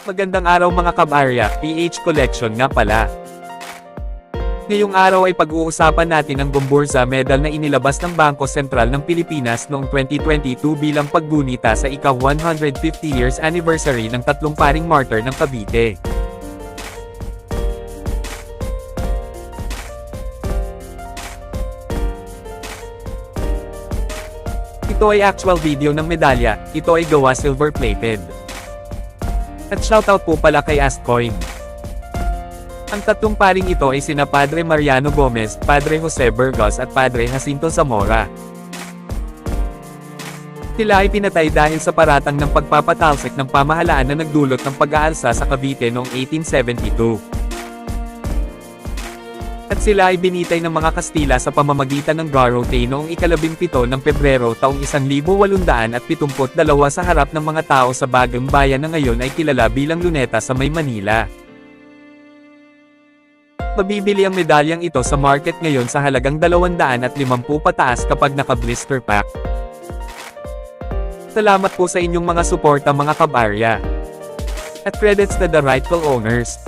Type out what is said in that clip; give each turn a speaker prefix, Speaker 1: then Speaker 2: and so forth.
Speaker 1: Magandang araw mga kabarya, PH Collection nga pala. Ngayong araw ay pag-uusapan natin ang Gomburza Medal na inilabas ng Bangko Sentral ng Pilipinas noong 2022 bilang paggunita sa ika-150 years anniversary ng tatlong paring martyr ng Cavite. Ito ay actual video ng medalya, ito ay gawa silver-plated. At shoutout po pala kay Astcoin. Ang tatlong paring ito ay sina Padre Mariano Gomez, Padre Jose Burgos at Padre Jacinto Zamora. Sila ay pinatay dahil sa paratang ng pagpapatalsik ng pamahalaan na nagdulot ng pag-aalsa sa Cavite noong 1872. At sila ay binitay ng mga Kastila sa pamamagitan ng garrote noong ika-17 ng Pebrero taong 1872 sa harap ng mga tao sa Bagong Bayan na ngayon ay kilala bilang Luneta sa May Manila. Mabibili ang medalyang ito sa market ngayon sa halagang 250 pataas kapag naka-blister pack. Salamat po sa inyong mga suporta mga kabarya. At credits to the rightful owners.